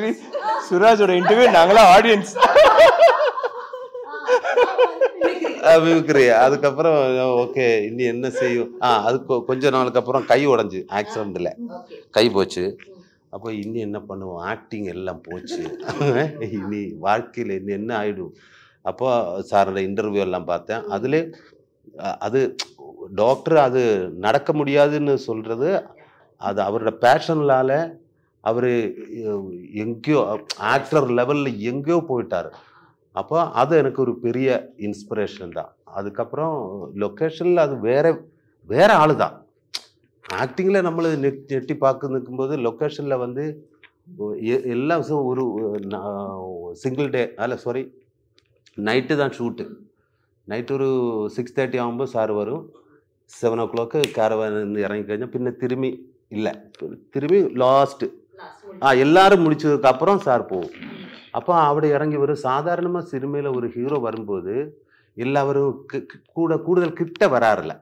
Actually சுராஜோட interview நாங்களாம் audience. விக்ரி அதுக்கப்புறம் okay இனி என்ன செய்யும். அதுக்கு கொஞ்ச நாளுக்கு அப்புறம் கை உடஞ்சி ஆக்சிடென்ட்ல கை போச்சு. அப்போ இனி என்ன பண்ணுவோம், ஆக்டிங் எல்லாம் போச்சு, இனி வாழ்க்கையில் இனி என்ன ஆயிடும். அப்போ சாரோட இன்டர்வியூ எல்லாம் பார்த்தேன். அதுல அது டாக்டர் அது நடக்க முடியாதுன்னு சொல்றது அது அவரோட பேஷன்னால அவர் எங்கேயோ ஆக்டர் லெவலில் எங்கேயோ போயிட்டார். அப்போ அது எனக்கு ஒரு பெரிய இன்ஸ்பிரேஷன் தான். அதுக்கப்புறம் லொக்கேஷனில் அது வேற ஆள் தான். ஆக்டிங்கில் நம்மளை நெட்டி பார்க்க நிற்கும்போது லொக்கேஷனில் வந்து எல்லா விஷயம் ஒரு சிங்கிள் டே சாரி நைட்டு தான் ஷூட்டு. நைட்டு ஒரு 6:30 ஆகும்போது சார் வரும். 7 o'clock கேரவான் இறங்கி കഴിഞ്ഞാൽ പിന്നെ திரும்பி இல்லை, திரும்பி லாஸ்ட்டு எல்லாரும் முடிச்சதுக்கப்புறம் சார் போகும். அப்போ அப்படி இறங்கி வரும். சாதாரணமாக சினிமையில் ஒரு ஹீரோ வரும்போது எல்லாரும் கூடுதல் கிட்ட வராருல,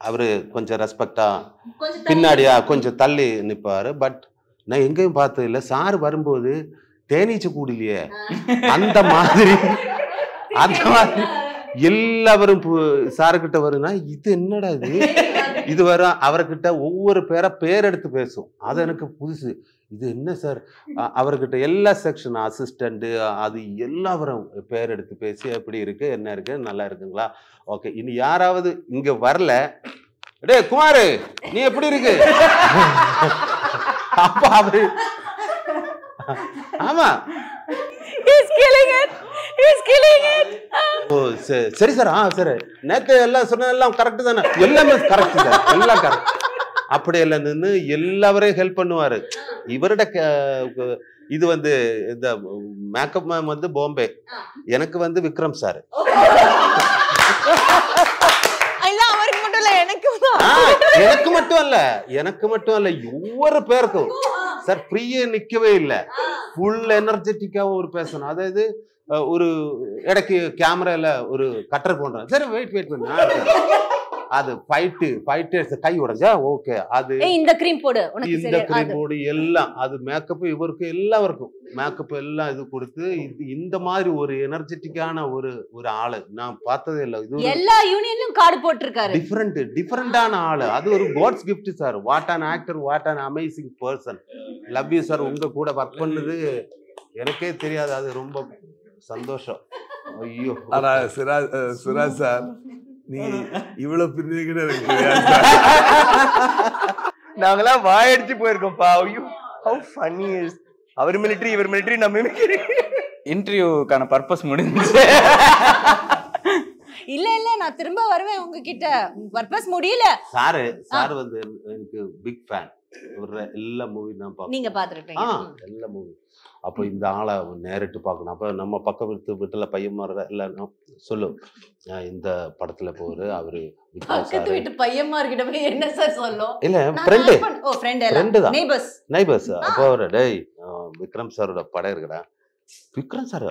அவர் கொஞ்சம் ரெஸ்பெக்டாக பின்னாடியா கொஞ்சம் தள்ளி நிற்பார். பட் நான் எங்கேயும் பார்த்தது இல்லை. சார் வரும்போது தேனீச்சு கூடலையே அந்த மாதிரி எல்லாரும் சாருக்கிட்ட வருன்னா இது என்னடா இது வர அவர்கிட்ட ஒவ்வொரு பேர் எடுத்து பேசும். அது எனக்கு புதுசு. இது என்ன சார், அவர்கிட்ட எல்லா செக்ஷன் அசிஸ்டண்ட்டு அது எல்லாரும் பேர் எடுத்து பேசி எப்படி இருக்கு என்ன இருக்கு நல்லா இருக்குங்களா, ஓகே இனி யாராவது இங்க வரல, டே குமாரு நீ எப்படி இருக்கு, அப்ப அவரு ஆமா சரி சார் சரி நேற்று எல்லாம் சொன்ன எல்லாம் கரெக்டு தானே, எல்லாமே கரெக்ட் சார் எல்லாம் கரெக்ட் அப்படி எல்லாம் நின்று எல்லாரையும் ஹெல்ப் பண்ணுவாரு. இவரோட இது வந்து இந்த மேக்கப் மேம் வந்து பாம்பே, எனக்கு வந்து விக்ரம் சார். எனக்கு மட்டும் அல்ல ஒவ்வொரு பேருக்கும் சார் ஃப்ரீயே நிக்கவே இல்லை. ஃபுல் எனர்ஜெட்டிக்காவும் ஒரு பேசணும். அதாவது ஒரு இடைக்கு கேமரால ஒரு கட்டர் போடுறேன், சரி வெயிட் பண்ண அது ஃபைட்டு கை உடைஞ்சா ஓகே, அது இந்த கிரீம் போடு எல்லாம் அது மேக்கப் இவருக்கு எல்லாருக்கும் மேக்கப் எல்லாம் இது கொடுத்து இந்த மாதிரி ஒரு எனர்ஜெட்டிக்கான ஒரு ஆளு நான் பார்த்ததே இல்லை. இது எல்லா யூனியன்லயும் கார்டு போட்டிருக்காரு. டிஃபரெண்டான ஆளு. அது ஒரு god's gift sir. What an actor, what an amazing person. Love you sir. உங்க கூட ஒர்க் பண்ணது எனக்கே தெரியாது, அது ரொம்ப சந்தோஷம். ஐயோ ஆனா சுராஜ் சார் நீ இவ்வளவு பிரிஞ்சுக்கிட்டு இருக்கு, நாங்களாம் வாயடிச்சு போயிருக்கோம்ப்பா. ஐயோ ஹவ் ஃபன்னி இஸ். அவர் மிலிட்டரி இவர் மிலிட்டரி நம்ம மிலிட்டரி. இன்டர்வியூக்கான பர்பஸ் முடிஞ்சுச்சு. இல்ல நான் திரும்ப வருவேன் உங்ககிட்ட. பர்பஸ் முடியல. சார் வந்து எனக்கு பிக் ஃபேன். எல்லா மூவி நான் பார்ப்பேன். நீங்க பாத்துருப்பீங்க எல்லா மூவி. அப்போ இந்த ஆளை நேரிட்டு பார்க்கணும். அப்போ நம்ம பக்கம் வீட்டுல பையன் மாதிரி எல்லாம் சொல்லும், இந்த படத்துல போரு அவரு பக்கத்து வீட்டு பையன்மார்கிட்ட போய் என்ன சார் சொல்லும். இல்ல ஃப்ரெண்டு தான், நெய்பர்ஸ். அப்போ அவரு டேய் விக்ரம் சாரோட படம் இருக்குடா. விக்ரம் சார்